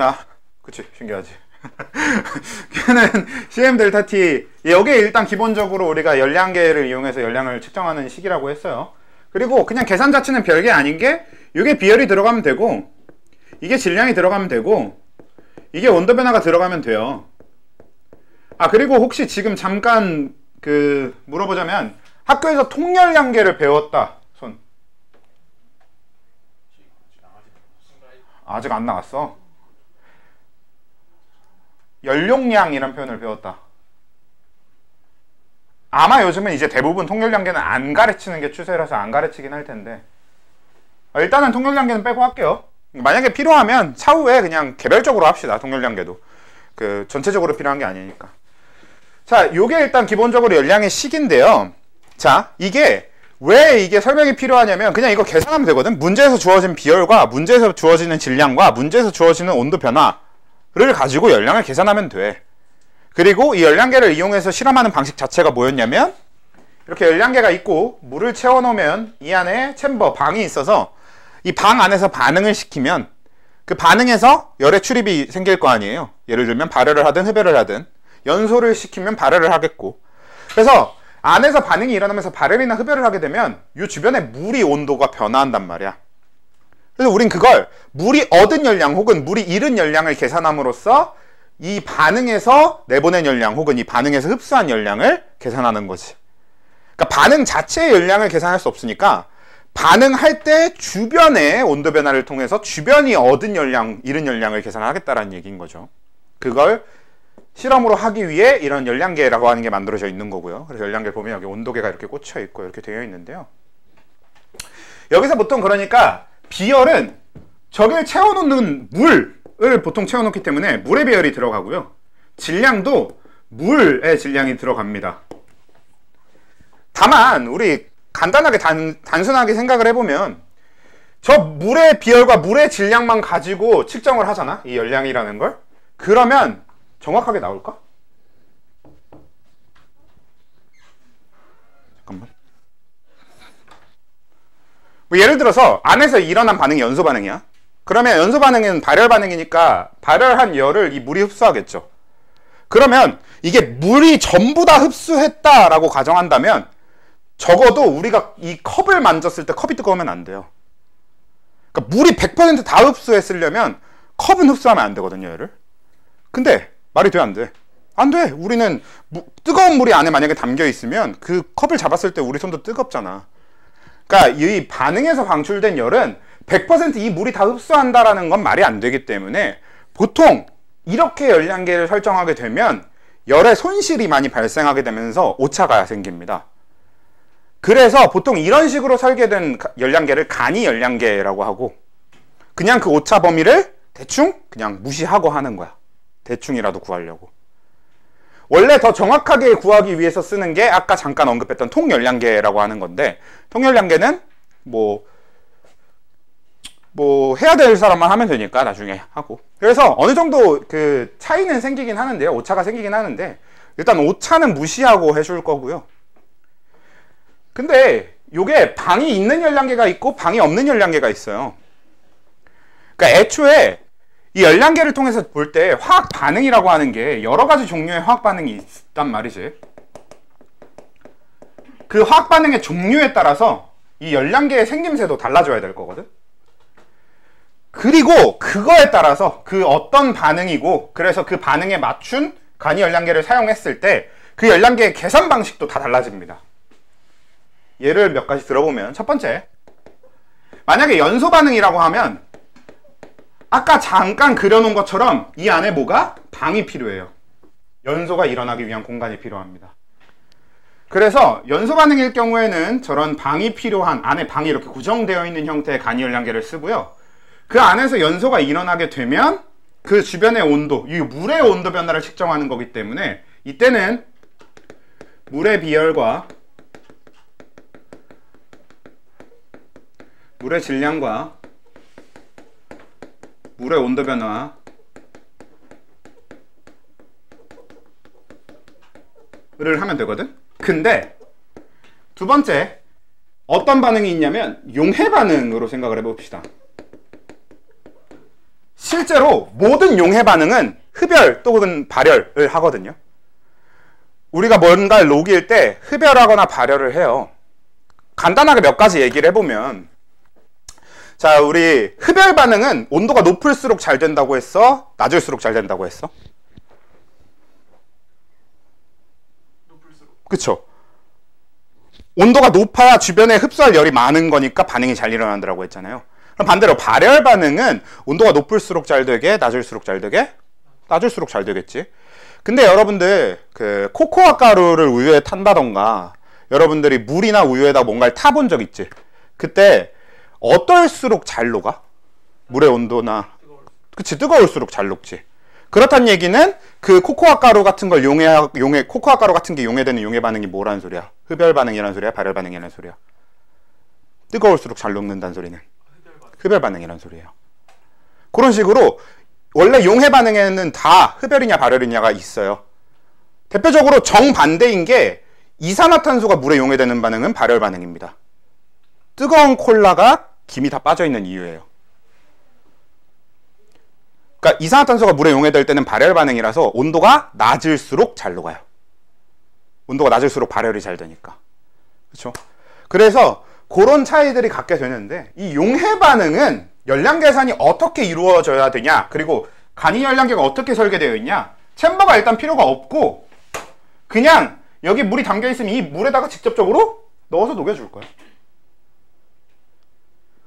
자, 그치, 신기하지. 걔는 CM 델타 T, 여기에 일단 기본적으로 우리가 열량계를 이용해서 열량을 측정하는 식이라고 했어요. 그리고 그냥 계산 자체는 별게 아닌 게, 이게 비열이 들어가면 되고, 이게 질량이 들어가면 되고, 이게 온도 변화가 들어가면 돼요. 아, 그리고 혹시 지금 잠깐 물어보자면, 학교에서 통열량계를 배웠다. 손. 아직 안 나왔어. 연용량이란 표현을 배웠다. 아마 요즘은 이제 대부분 통열량계는 안 가르치는 게 추세라서 안 가르치긴 할 텐데, 일단은 통열량계는 빼고 할게요. 만약에 필요하면 차후에 그냥 개별적으로 합시다. 통열량계도 전체적으로 필요한 게 아니니까. 자, 요게 일단 기본적으로 열량의 식인데요. 자, 왜 이게 설명이 필요하냐면 그냥 이거 계산하면 되거든. 문제에서 주어진 비열과 문제에서 주어지는 질량과 문제에서 주어지는 온도 변화를 가지고 열량을 계산하면 돼. 그리고 이 열량계를 이용해서 실험하는 방식 자체가 뭐였냐면, 이렇게 열량계가 있고 물을 채워놓으면 이 안에 챔버, 방이 있어서 이 방 안에서 반응을 시키면 그 반응에서 열의 출입이 생길 거 아니에요. 예를 들면 발열을 하든 흡열을 하든 연소를 시키면 발열을 하겠고, 그래서 안에서 반응이 일어나면서 발열이나 흡열을 하게 되면 이 주변의 물이 온도가 변화한단 말이야. 그래서 우린 그걸 물이 얻은 열량 혹은 물이 잃은 열량을 계산함으로써 이 반응에서 내보낸 열량 혹은 이 반응에서 흡수한 열량을 계산하는 거지. 그러니까 반응 자체의 열량을 계산할 수 없으니까 반응할 때 주변의 온도 변화를 통해서 주변이 얻은 열량, 잃은 열량을 계산하겠다라는 얘기인 거죠. 그걸 실험으로 하기 위해 이런 열량계라고 하는 게 만들어져 있는 거고요. 그래서 열량계 보면 여기 온도계가 이렇게 꽂혀 있고 이렇게 되어 있는데요. 여기서 보통 그러니까 비열은 저길 채워놓는 물을 보통 채워놓기 때문에 물의 비열이 들어가고요. 질량도 물의 질량이 들어갑니다. 다만 우리 간단하게 단순하게 생각을 해보면 저 물의 비열과 물의 질량만 가지고 측정을 하잖아, 이 열량이라는 걸. 그러면 정확하게 나올까? 잠깐만. 뭐 예를 들어서 안에서 일어난 반응이 연소 반응이야. 그러면 연소 반응은 발열 반응이니까 발열한 열을 이 물이 흡수하겠죠. 그러면 이게 물이 전부 다 흡수했다라고 가정한다면 적어도 우리가 이 컵을 만졌을 때 컵이 뜨거우면 안 돼요. 그러니까 물이 100% 다 흡수했으려면 컵은 흡수하면 안 되거든요, 열을. 근데 말이 돼, 안 돼? 안 돼. 우리는 뜨거운 물이 안에 만약에 담겨 있으면 그 컵을 잡았을 때 우리 손도 뜨겁잖아. 그러니까 이 반응에서 방출된 열은 100% 이 물이 다 흡수한다라는 건 말이 안 되기 때문에 보통 이렇게 열량계를 설정하게 되면 열의 손실이 많이 발생하게 되면서 오차가 생깁니다. 그래서 보통 이런 식으로 설계된 열량계를 간이 열량계라고 하고, 그냥 그 오차 범위를 대충 그냥 무시하고 하는 거야. 대충이라도 구하려고. 원래 더 정확하게 구하기 위해서 쓰는 게 아까 잠깐 언급했던 통열량계라고 하는 건데, 통열량계는 뭐 해야 될 사람만 하면 되니까 나중에 하고. 그래서 어느 정도 그 차이는 생기긴 하는데요. 오차가 생기긴 하는데 일단 오차는 무시하고 해줄 거고요. 근데 요게 방이 있는 열량계가 있고 방이 없는 열량계가 있어요. 그러니까 애초에 이 열량계를 통해서 볼 때 화학 반응이라고 하는 게 여러 가지 종류의 화학 반응이 있단 말이지. 그 화학 반응의 종류에 따라서 이 열량계의 생김새도 달라져야 될 거거든. 그리고 그거에 따라서 그 어떤 반응이고, 그래서 그 반응에 맞춘 간이 열량계를 사용했을 때 그 열량계의 계산 방식도 다 달라집니다. 예를 몇 가지 들어보면, 첫 번째, 만약에 연소 반응이라고 하면 아까 잠깐 그려놓은 것처럼 이 안에 뭐가? 방이 필요해요. 연소가 일어나기 위한 공간이 필요합니다. 그래서 연소 반응일 경우에는 저런 방이 필요한, 안에 방이 이렇게 구성되어 있는 형태의 간이 열량계를 쓰고요. 그 안에서 연소가 일어나게 되면 그 주변의 온도, 이 물의 온도 변화를 측정하는 거기 때문에 이때는 물의 비열과 물의 질량과 물의 온도 변화를 하면 되거든. 근데 두 번째, 어떤 반응이 있냐면 용해 반응으로 생각을 해봅시다. 실제로 모든 용해 반응은 흡열 또는 발열을 하거든요. 우리가 뭔가를 녹일 때 흡열하거나 발열을 해요. 간단하게 몇 가지 얘기를 해보면, 자, 우리 흡열 반응은 온도가 높을수록 잘 된다고 했어? 낮을수록 잘 된다고 했어? 높을수록. 그쵸? 온도가 높아야 주변에 흡수할 열이 많은 거니까 반응이 잘 일어난다고 했잖아요. 그럼 반대로 발열 반응은 온도가 높을수록 잘 되게, 낮을수록 잘 되게? 낮을수록 잘 되겠지. 근데 여러분들 그 코코아 가루를 우유에 탄다던가 여러분들이 물이나 우유에다 뭔가를 타본 적 있지? 그때 어떨수록 잘 녹아? 물의 온도나 그치, 뜨거울수록 잘 녹지. 그렇다는 얘기는 그 코코아 가루 같은 걸 코코아 가루 같은 게 용해되는 용해 반응이 뭐라는 소리야? 흡열 반응이라는 소리야? 발열 반응이라는 소리야? 뜨거울수록 잘 녹는다는 소리는 흡열 반응이라는 소리예요. 그런 식으로 원래 용해 반응에는 다 흡열이냐 발열이냐가 있어요. 대표적으로 정반대인 게 이산화탄소가 물에 용해되는 반응은 발열 반응입니다. 뜨거운 콜라가 김이 다 빠져있는 이유예요. 그러니까 이산화탄소가 물에 용해될 때는 발열 반응이라서 온도가 낮을수록 잘 녹아요. 온도가 낮을수록 발열이 잘 되니까. 그렇죠? 그래서 그런 차이들이 갖게 되는데 이 용해 반응은 열량 계산이 어떻게 이루어져야 되냐, 그리고 간이 열량계가 어떻게 설계되어 있냐, 챔버가 일단 필요가 없고 그냥 여기 물이 담겨 있으면 이 물에다가 직접적으로 넣어서 녹여줄 거야.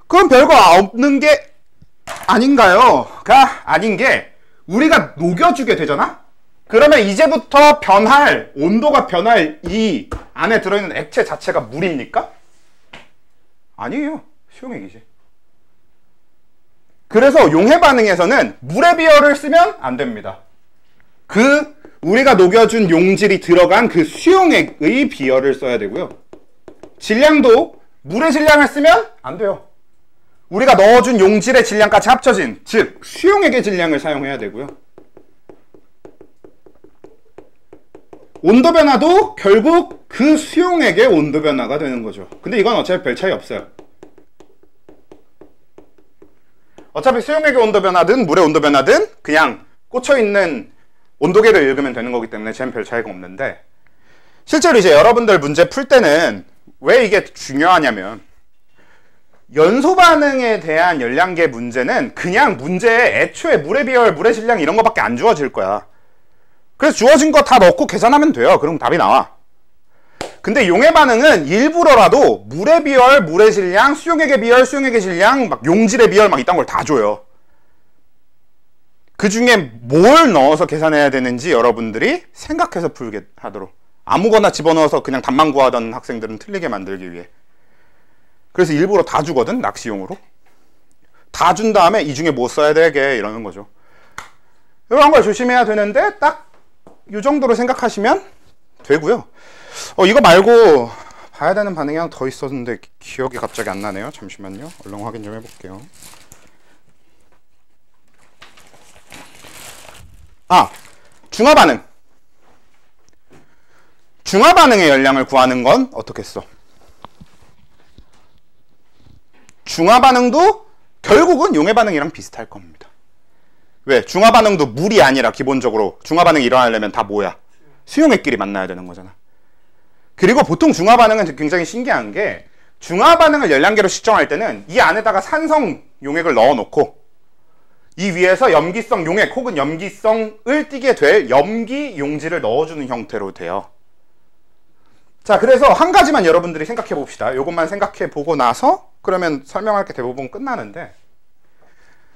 그럼 별거 없는 게 아닌가요?가 아닌 게 우리가 녹여주게 되잖아? 그러면 이제부터 온도가 변할 이 안에 들어있는 액체 자체가 물입니까? 아니에요. 수용액이지. 그래서 용해 반응에서는 물의 비열을 쓰면 안 됩니다. 우리가 녹여준 용질이 들어간 그 수용액의 비열을 써야 되고요. 질량도 물의 질량을 쓰면 안 돼요. 우리가 넣어준 용질의 질량까지 합쳐진, 즉 수용액의 질량을 사용해야 되고요. 온도 변화도 결국 그 수용액의 온도 변화가 되는 거죠. 근데 이건 어차피 별 차이 없어요. 어차피 수용액의 온도 변화든 물의 온도 변화든 그냥 꽂혀있는 온도계를 읽으면 되는 거기 때문에 쟤는 별 차이가 없는데, 실제로 이제 여러분들 문제 풀 때는 왜 이게 중요하냐면, 연소 반응에 대한 열량계 문제는 그냥 문제에 애초에 물의 비열, 물의 질량 이런 거밖에 안 주어질 거야. 그래서 주어진 거 다 넣고 계산하면 돼요. 그럼 답이 나와. 근데 용해 반응은 일부러라도 물의 비열, 물의 질량, 수용액의 비열, 수용액의 질량, 막 용질의 비열 막 이딴 걸 다 줘요. 그 중에 뭘 넣어서 계산해야 되는지 여러분들이 생각해서 풀게 하도록. 아무거나 집어넣어서 그냥 답만 구하던 학생들은 틀리게 만들기 위해. 그래서 일부러 다 주거든, 낚시용으로. 다 준 다음에 이 중에 뭐 써야 되게 이러는 거죠. 이런 걸 조심해야 되는데 딱 이 정도로 생각하시면 되고요. 이거 말고 봐야 되는 반응이 하나 더 있었는데 기억이 갑자기 안 나네요. 잠시만요. 얼른 확인 좀 해볼게요. 중화 반응. 중화 반응의 열량을 구하는 건 어떻게 써? 중화 반응도 결국은 용해 반응이랑 비슷할 겁니다. 왜? 중화 반응도 물이 아니라 기본적으로 중화 반응이 일어나려면 다 뭐야? 수용액끼리 만나야 되는 거잖아. 그리고 보통 중화 반응은 굉장히 신기한 게, 중화 반응을 열량계로 측정할 때는 이 안에다가 산성 용액을 넣어놓고 이 위에서 염기성 용액 혹은 염기성을 띠게 될 염기 용질을 넣어주는 형태로 돼요. 자, 그래서 한 가지만 여러분들이 생각해 봅시다. 이것만 생각해 보고 나서 그러면 설명할 게 대부분 끝나는데,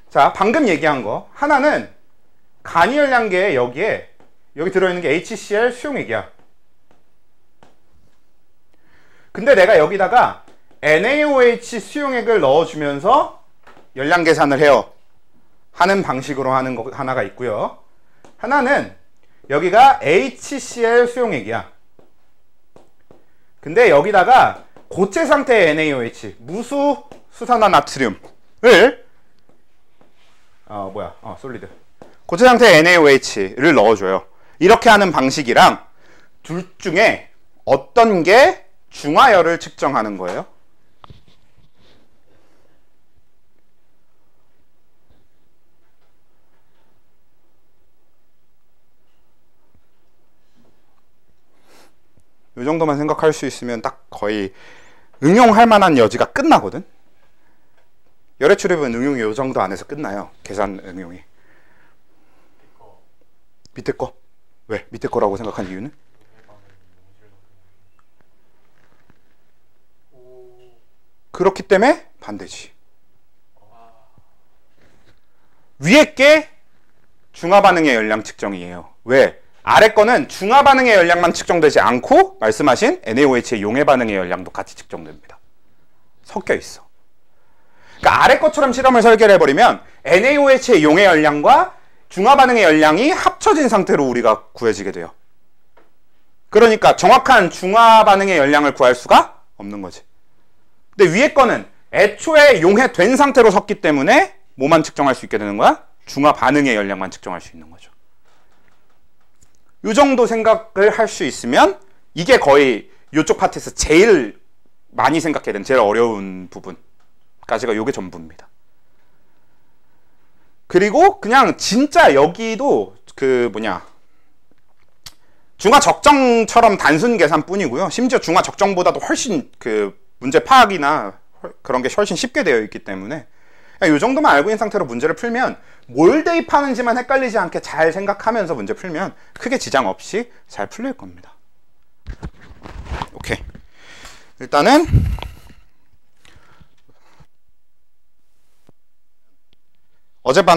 자, 방금 얘기한 거 하나는 간이 열량계에 여기 들어있는 게 HCl 수용액이야. 근데 내가 여기다가 NaOH 수용액을 넣어주면서 열량 계산을 해요. 하는 방식으로 하는 거 하나가 있고요. 하나는 여기가 HCl 수용액이야. 근데 여기다가 고체 상태의 NaOH, 무수 수산화나트륨을 솔리드 고체 상태의 NaOH를 넣어줘요. 이렇게 하는 방식이랑 둘 중에 어떤 게 중화열을 측정하는 거예요? 이 정도만 생각할 수 있으면 딱 거의 응용할 만한 여지가 끝나거든. 열애 출입은 응용이 이 정도 안에서 끝나요. 계산 응용이. 밑에 거? 왜? 밑에 거라고 생각한 이유는? 그렇기 때문에 반대지. 위에 게 중화 반응의 열량 측정이에요. 왜? 아래 거는 중화 반응의 열량만 측정되지 않고 말씀하신 NaOH의 용해 반응의 열량도 같이 측정됩니다. 섞여 있어. 그러니까 아래 것처럼 실험을 설계를 해버리면 NaOH의 용해 열량과 중화 반응의 열량이 합쳐진 상태로 우리가 구해지게 돼요. 그러니까 정확한 중화 반응의 열량을 구할 수가 없는 거지. 근데 위에 거는 애초에 용해된 상태로 섞기 때문에 뭐만 측정할 수 있게 되는 거야? 중화 반응의 열량만 측정할 수 있는 거죠. 이 정도 생각을 할 수 있으면 이게 거의 이쪽 파트에서 제일 많이 생각해야 되는 제일 어려운 부분까지가 이게 전부입니다. 그리고 그냥 진짜 여기도 중화 적정처럼 단순 계산뿐이고요. 심지어 중화 적정보다도 훨씬 문제 파악이나 그런 게 훨씬 쉽게 되어 있기 때문에 이 정도만 알고 있는 상태로 문제를 풀면 뭘 대입하는지만 헷갈리지 않게 잘 생각하면서 문제 풀면 크게 지장 없이 잘 풀릴 겁니다. 오케이. 일단은 어젯밤은